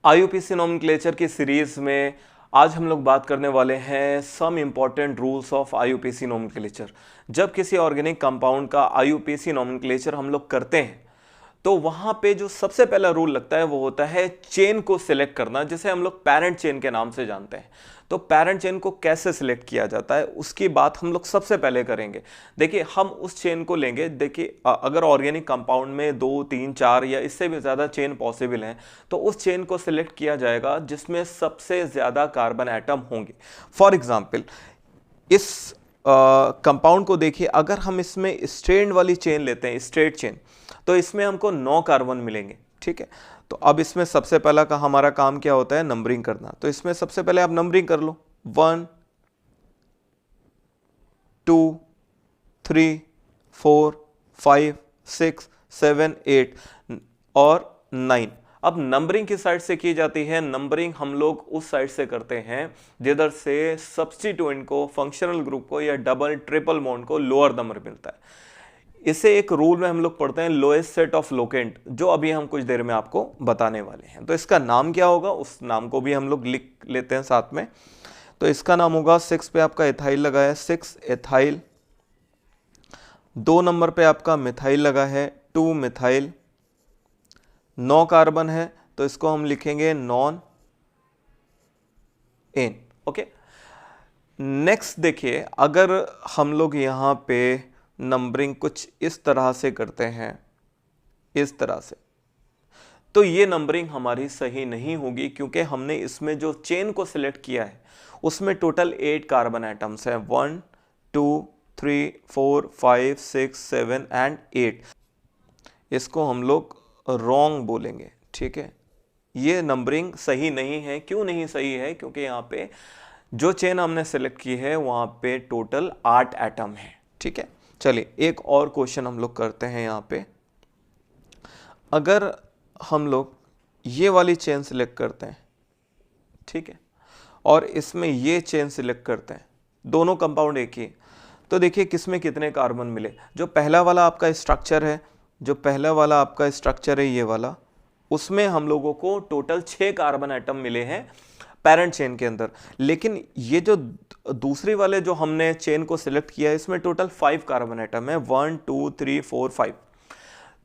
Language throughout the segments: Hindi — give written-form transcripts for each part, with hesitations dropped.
आईयूपीएसी नोमेनक्लेचर की सीरीज में आज हम लोग बात करने वाले हैं some important rules of IUPAC nomenclature. जब किसी ऑर्गेनिक कंपाउंड का आईयूपीएसी नोमेनक्लेचर हम लोग करते हैं तो वहां पे जो सबसे पहला रूल लगता है वो होता है चेन को सिलेक्ट करना, जिसे हम लोग पैरेंट चेन के नाम से जानते हैं। तो पैरेंट चेन को कैसे सिलेक्ट किया जाता है उसकी बात हम लोग सबसे पहले करेंगे। देखिए, हम उस चेन को लेंगे। देखिए, अगर ऑर्गेनिक कंपाउंड में 2, 3, 4 या इससे भी ज़्यादा चेन पॉसिबल हैं तो उस चेन को सिलेक्ट किया जाएगा जिसमें सबसे ज़्यादा कार्बन एटम होंगे। फॉर एग्जाम्पल, इस कंपाउंड को देखिए, अगर हम इसमें स्ट्रेंड वाली चेन लेते हैं, स्ट्रेट चेन, तो इसमें हमको 9 कार्बन मिलेंगे। ठीक है, तो अब इसमें सबसे पहला का हमारा काम क्या होता है, नंबरिंग करना। तो इसमें सबसे पहले आप नंबरिंग कर लो, 1 2 3 4 5 6 7 8 और 9। अब नंबरिंग किस साइड से की जाती है? नंबरिंग हम लोग उस साइड से करते हैं जिधर से सब्स्टिट्यूएंट को, फंक्शनल ग्रुप को या डबल ट्रिपल बॉन्ड को लोअर नंबर मिलता है। इसे एक रूल में हम लोग पढ़ते हैं, लोएस्ट सेट ऑफ लोकेंट, जो अभी हम कुछ देर में आपको बताने वाले हैं। तो इसका नाम क्या होगा, उस नाम को भी हम लोग लिख लेते हैं साथ में। तो इसका नाम होगा, 6 पे आपका एथाइल लगा है, 6 एथाइल। 2 नंबर पे आपका मिथाइल लगा है, 2 मिथाइल। 9 कार्बन है तो इसको हम लिखेंगे नॉन एन। ओके, नेक्स्ट देखिए, अगर हम लोग यहाँ पे नंबरिंग कुछ इस तरह से करते हैं, इस तरह से, तो ये नंबरिंग हमारी सही नहीं होगी, क्योंकि हमने इसमें जो चेन को सिलेक्ट किया है उसमें टोटल 8 कार्बन एटम्स हैं, 1 2 3 4 5 6 7 एंड 8। इसको हम लोग रॉन्ग बोलेंगे। ठीक है, ये नंबरिंग सही नहीं है। क्यों नहीं सही है? क्योंकि यहाँ पे जो चेन हमने सेलेक्ट की है वहां पे टोटल 8 एटम है। ठीक है, चलिए एक और क्वेश्चन हम लोग करते हैं। यहाँ पे अगर हम लोग ये वाली चेन सिलेक्ट करते हैं, ठीक है, और इसमें ये चेन सिलेक्ट करते हैं, दोनों कंपाउंड एक ही, तो देखिए किसमें कितने कार्बन मिले। जो पहला वाला आपका स्ट्रक्चर है, जो पहला वाला आपका स्ट्रक्चर है ये वाला, उसमें हम लोगों को टोटल 6 कार्बन एटम मिले हैं पेरेंट चेन के अंदर। लेकिन ये जो दूसरी वाले जो हमने चेन को सिलेक्ट किया है इसमें टोटल 5 कार्बन एटम है, 1 2 3 4 5।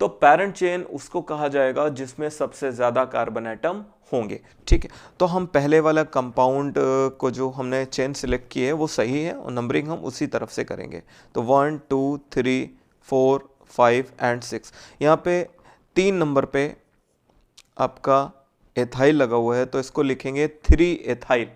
तो पेरेंट चेन उसको कहा जाएगा जिसमें सबसे ज्यादा कार्बन एटम होंगे। ठीक है, तो हम पहले वाला कंपाउंड को जो हमने चेन सिलेक्ट की है वो सही है और नंबरिंग हम उसी तरफ से करेंगे। तो 1 2 3 4 5 एंड 6। यहाँ पे 3 नंबर पे आपका एथाइल लगा हुआ है तो इसको लिखेंगे 3 एथाइल।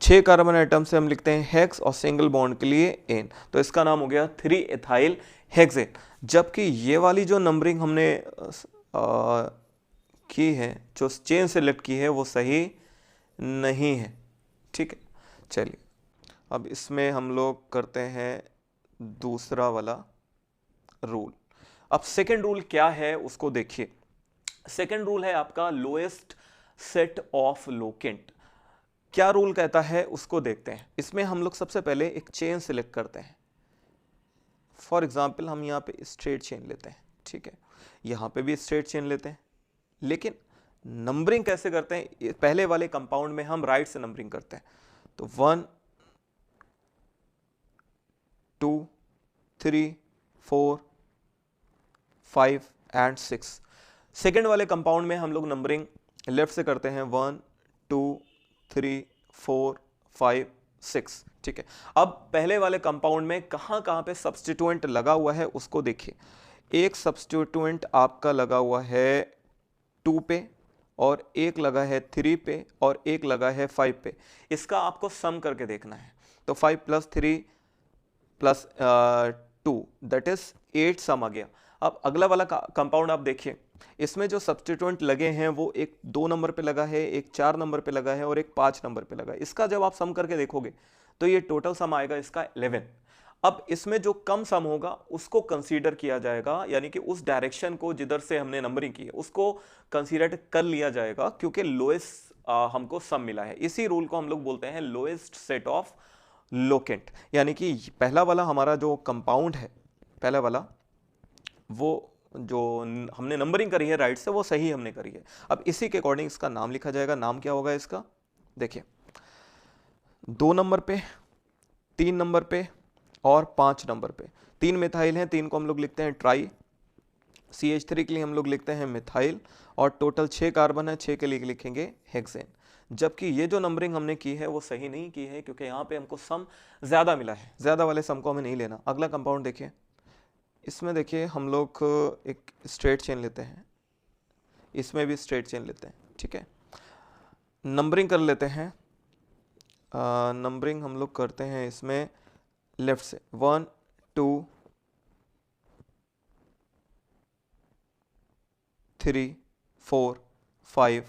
6 कार्बन आइटम से हम लिखते हैं हेक्स और सिंगल बॉन्ड के लिए एन, तो इसका नाम हो गया 3 एथाइल हेक्सेन। जबकि ये वाली जो नंबरिंग हमने की है, जो चेन सेलेक्ट की है, वो सही नहीं है। ठीक है, चलिए अब इसमें हम लोग करते हैं दूसरा वाला रूल। अब सेकेंड रूल क्या है उसको देखिए। सेकेंड रूल है आपका लोएस्ट सेट ऑफ लोकेंट। क्या रूल कहता है उसको देखते हैं। इसमें हम लोग सबसे पहले एक चेन सिलेक्ट करते हैं। फॉर एग्जाम्पल हम यहाँ पे स्ट्रेट चेन लेते हैं, ठीक है, यहाँ पे भी स्ट्रेट चेन लेते हैं। लेकिन नंबरिंग कैसे करते हैं? पहले वाले कंपाउंड में हम राइट से नंबरिंग करते हैं। तो 1 2 3 4 5 एंड 6। सेकेंड वाले कंपाउंड में हम लोग नंबरिंग लेफ्ट से करते हैं, 1 2 3 4 5 6। ठीक है, अब पहले वाले कंपाउंड में कहां कहां पे सब्स्टिट्यूएंट लगा हुआ है उसको देखिए। एक सब्स्टिट्यूएंट आपका लगा हुआ है 2 पे, और एक लगा है 3 पे, और एक लगा है 5 पे। इसका आपको सम करके देखना है। तो 5 + 3 + 2 दैट इज 8 सम आ गया। अब अगला वाला कंपाउंड आप देखिए, इसमें जो सब्स्टिट्यूएंट लगे हैं वो एक 2 नंबर पे लगा है, एक 4 नंबर पे लगा है और एक 5 नंबर पे लगा है। इसका जब आप सम करके देखोगे तो ये टोटल सम आएगा इसका 11। अब इसमें जो कम सम होगा उसको कंसीडर किया जाएगा, यानी कि उस डायरेक्शन को जिधर से हमने नंबरिंग की है उसको कंसीडर कर लिया जाएगा, क्योंकि लोएस्ट हमको सम मिला है। इसी रूल को हम लोग बोलते हैं लोएस्ट सेट ऑफ लोकेंट। यानी कि पहला वाला हमारा जो कंपाउंड है, पहला वाला वो जो हमने नंबरिंग करी है राइट से वो सही हमने करी है। अब इसी के अकॉर्डिंग इसका नाम लिखा जाएगा। नाम क्या होगा इसका, देखिए 2 नंबर पे, 3 नंबर पे और 5 नंबर पे 3 मिथाइल हैं, 3 को हम लोग लिखते हैं ट्राई, CH3 के लिए हम लोग लिखते हैं मिथाइल, और टोटल 6 कार्बन है, 6 के लिए लिखेंगे हेक्सेन। जबकि ये जो नंबरिंग हमने की है वो सही नहीं की है, क्योंकि यहाँ पे हमको सम ज़्यादा मिला है, ज़्यादा वाले सम को हमें नहीं लेना। अगला कंपाउंड देखिए, इसमें देखिए हम लोग एक स्ट्रेट चेन लेते हैं, इसमें भी स्ट्रेट चेन लेते हैं, ठीक है। नंबरिंग कर लेते हैं, नंबरिंग हम लोग करते हैं इसमें लेफ्ट से, 1 2 3 4 5,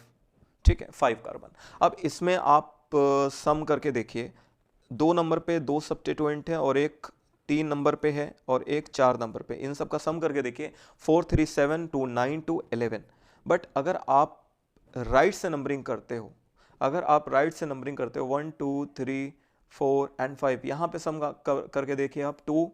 ठीक है, 5 कार्बन। अब इसमें आप सम करके देखिए, 2 नंबर पे 2 सब्स्टिट्यूएंट है और एक 3 नंबर पे है और एक 4 नंबर पे, इन सब का सम करके देखिए 4 3 7 2 9 2 11। बट अगर आप राइट से नंबरिंग करते हो, अगर आप राइट से नंबरिंग करते हो 1 2 3 4 एंड 5, यहाँ पे सम करके देखिए आप 2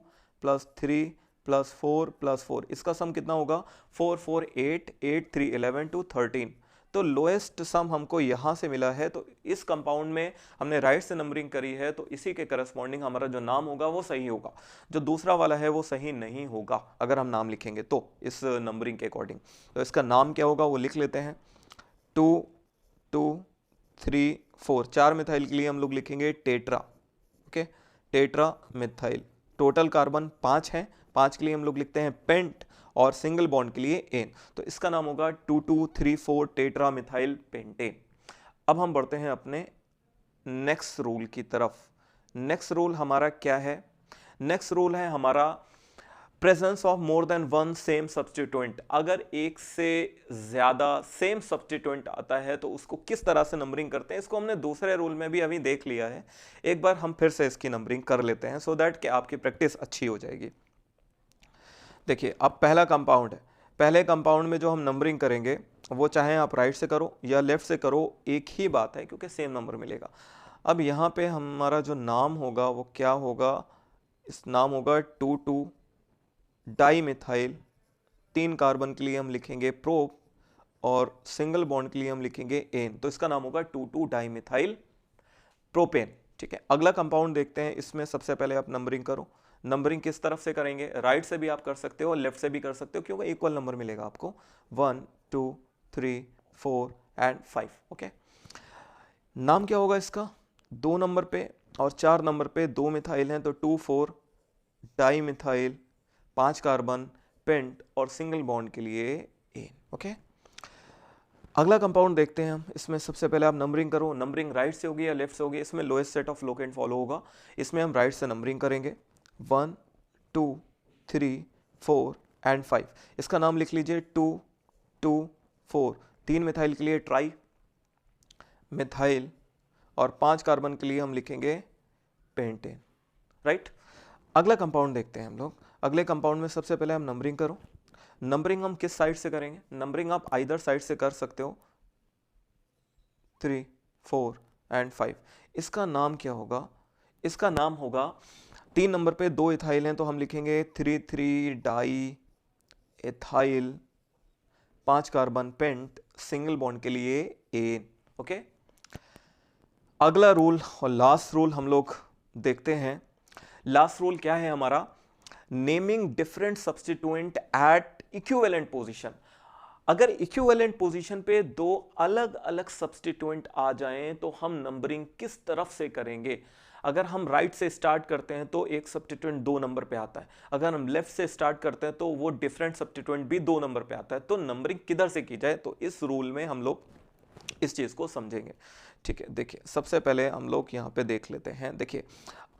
+ 3 + 4 + 4, इसका सम कितना होगा 4 4 8 8 3 11 2 13। तो लोएस्ट सम हमको यहाँ से मिला है, तो इस कंपाउंड में हमने राइट से नंबरिंग करी है, तो इसी के करस्पॉन्डिंग हमारा जो नाम होगा वो सही होगा। जो दूसरा वाला है वो सही नहीं होगा अगर हम नाम लिखेंगे तो इस नंबरिंग के अकॉर्डिंग। तो इसका नाम क्या होगा वो लिख लेते हैं, 2 2 3 4, 4 मिथाइल के लिए हम लोग लिखेंगे tetra, okay, tetra methyl. Total carbon 5 हैं, 5 के लिए हम लोग लिखते हैं पेंट, और सिंगल बॉन्ड के लिए एन, तो इसका नाम होगा 2 2 3 4 टेट्रा मिथाइल पेंटेन। अब हम बढ़ते हैं अपने नेक्स्ट रूल की तरफ। नेक्स्ट रूल हमारा क्या है, नेक्स्ट रूल है हमारा presence of more than one same substituent. अगर एक से ज्यादा सेम सब्स्टिट्यूएंट आता है तो उसको किस तरह से नंबरिंग करते हैं, इसको हमने दूसरे रूल में भी अभी देख लिया है, एक बार हम फिर से इसकी नंबरिंग कर लेते हैं सो दैट कि आपकी प्रैक्टिस अच्छी हो जाएगी। देखिए अब पहला कंपाउंड है, पहले कंपाउंड में जो हम नंबरिंग करेंगे वो चाहे आप राइट से करो या लेफ्ट से करो, एक ही बात है क्योंकि सेम नंबर मिलेगा। अब यहाँ पे हमारा जो नाम होगा वो क्या होगा, इस नाम होगा 2 2 डाई मिथाइल, 3 कार्बन के लिए हम लिखेंगे प्रोप और सिंगल बॉन्ड के लिए हम लिखेंगे एन, तो इसका नाम होगा 2 2 डाई मिथाइल प्रोपेन, ठीक है। अगला कंपाउंड देखते हैं, इसमें सबसे पहले आप नंबरिंग करो। नंबरिंग किस तरफ से करेंगे, राइट से भी आप कर सकते हो और लेफ्ट से भी कर सकते हो, क्योंकि इक्वल नंबर मिलेगा आपको, 1 2 3 4 एंड 5, ओके। नाम क्या होगा इसका, 2 नंबर पे और 4 नंबर पे 2 मिथाइल हैं, तो 2 4 डाई मिथाइल, 5 कार्बन, पेंट और सिंगल बॉन्ड के लिए एन, ओके। अगला कंपाउंड देखते हैं हम, इसमें सबसे पहले आप नंबरिंग करो। नंबरिंग राइट से होगी या लेफ्ट से होगी, इसमें lowest set of locant follow होगा, इसमें हम राइट से नंबरिंग करेंगे, 1 2 3 4 एंड 5। इसका नाम लिख लीजिए 2 2 4, 3 मिथाइल के लिए ट्राई मिथाइल और 5 कार्बन के लिए हम लिखेंगे पेंटेन, राइट। अगला कंपाउंड देखते हैं हम लोग। अगले कंपाउंड में सबसे पहले हम नंबरिंग करो। नंबरिंग हम किस साइड से करेंगे, नंबरिंग आप आइदर साइड से कर सकते हो, 3 4 एंड 5। इसका नाम क्या होगा, इसका नाम होगा, 3 नंबर पे 2 इथाइल हैं तो हम लिखेंगे 3 3 diethyl, 5 carbon, pent, single bond के लिए एन, ओके। अगला रूल और लास्ट रूल हम लोग देखते हैं। लास्ट रूल क्या है हमारा, naming different substituent at equivalent position. अगर इक्विवेलेंट पोजीशन पे 2 अलग अलग सब्स्टिट्यूएंट आ जाएं तो हम नंबरिंग किस तरफ से करेंगे। अगर हम राइट से स्टार्ट करते हैं तो एक सब्स्टिट्यूएंट 2 नंबर पे आता है, अगर हम लेफ्ट से स्टार्ट करते हैं तो वो डिफरेंट सब्स्टिट्यूएंट भी 2 नंबर पे आता है, तो नंबरिंग किधर से की जाए, तो इस रूल में हम लोग इस चीज को समझेंगे, ठीक है। देखिए सबसे पहले हम लोग यहाँ पे देख लेते हैं। देखिए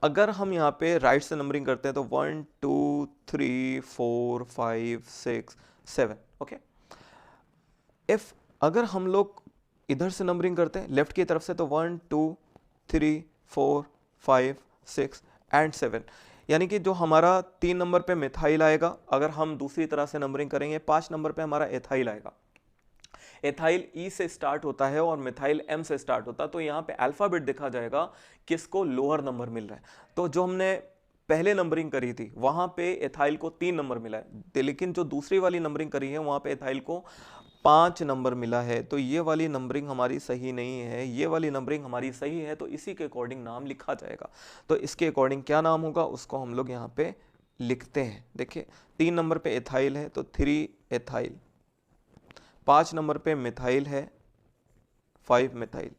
अगर हम यहाँ पे राइट से नंबरिंग करते हैं तो 1 2 3 4 5 6 7, ओके। इफ अगर हम लोग इधर से नंबरिंग करते हैं लेफ्ट की तरफ से तो 1 2 3 4 5 6 एंड 7, यानी कि जो हमारा 3 नंबर पे मिथाइल आएगा, अगर हम दूसरी तरह से नंबरिंग करेंगे 5 नंबर पे हमारा एथाइल आएगा। एथाइल ई से स्टार्ट होता है और मिथाइल एम से स्टार्ट होता है, तो यहाँ पे अल्फाबेट देखा जाएगा किसको लोअर नंबर मिल रहा है। तो जो हमने पहले नंबरिंग करी थी वहां पे एथाइल को 3 नंबर मिला है, लेकिन जो दूसरी वाली नंबरिंग करी है वहां पे एथाइल को 5 नंबर मिला है। तो ये वाली नंबरिंग हमारी सही नहीं है, ये वाली नंबरिंग हमारी सही है, तो इसी के अकॉर्डिंग नाम लिखा जाएगा। तो इसके अकॉर्डिंग क्या नाम होगा उसको हम लोग यहाँ पे लिखते हैं। देखिए 3 नंबर पे एथाइल है तो 3 एथाइल, 5 नंबर पे मिथाइल है 5 मिथाइल।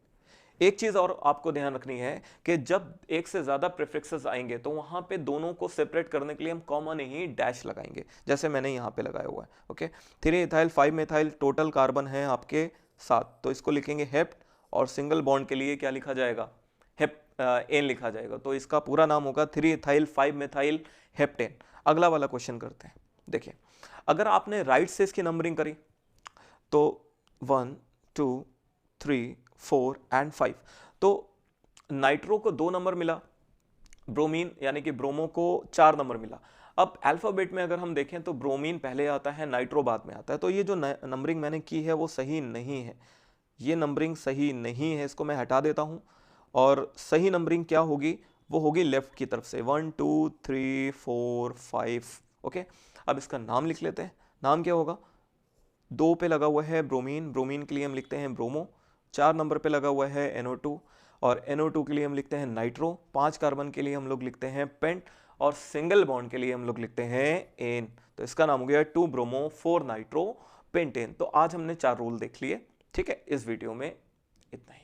एक चीज और आपको ध्यान रखनी है कि जब एक से ज्यादा प्रीफिक्सेस आएंगे तो वहां पे दोनों को सेपरेट करने के लिए हम कॉमन ही डैश लगाएंगे, जैसे मैंने यहां पे लगाया हुआ है। Okay, 3 ethyl 5 methyl, total carbon है आपके 7, तो इसको लिखेंगे हेप्ट, और सिंगल बॉन्ड के लिए क्या लिखा जाएगा, एन लिखा जाएगा। तो इसका पूरा नाम होगा 3 इथाइल 5 मिथाइल हेप्टेन। अगला वाला क्वेश्चन करते हैं। देखिए अगर आपने राइट से इसकी नंबरिंग करी तो 1 2 3 4 एंड 5, तो नाइट्रो को 2 नंबर मिला, ब्रोमीन यानी कि ब्रोमो को 4 नंबर मिला। अब अल्फाबेट में अगर हम देखें तो ब्रोमीन पहले आता है, नाइट्रो बाद में आता है। तो ये जो नंबरिंग मैंने की है वो सही नहीं है, ये नंबरिंग सही नहीं है, इसको मैं हटा देता हूं। और सही नंबरिंग क्या होगी, वो होगी लेफ्ट की तरफ से 1 2 3 4 5। ओके, अब इसका नाम लिख लेते हैं। नाम क्या होगा, 2 पे लगा हुआ है ब्रोमीन, ब्रोमीन के लिए हम लिखते हैं ब्रोमो। 4 नंबर पे लगा हुआ है NO2, और NO2 के लिए हम लिखते हैं नाइट्रो। 5 कार्बन के लिए हम लोग लिखते हैं पेंट, और सिंगल बॉन्ड के लिए हम लोग लिखते हैं एन। तो इसका नाम हो गया 2 ब्रोमो 4 नाइट्रो पेंटेन। तो आज हमने 4 रूल देख लिए। ठीक है, इस वीडियो में इतना ही।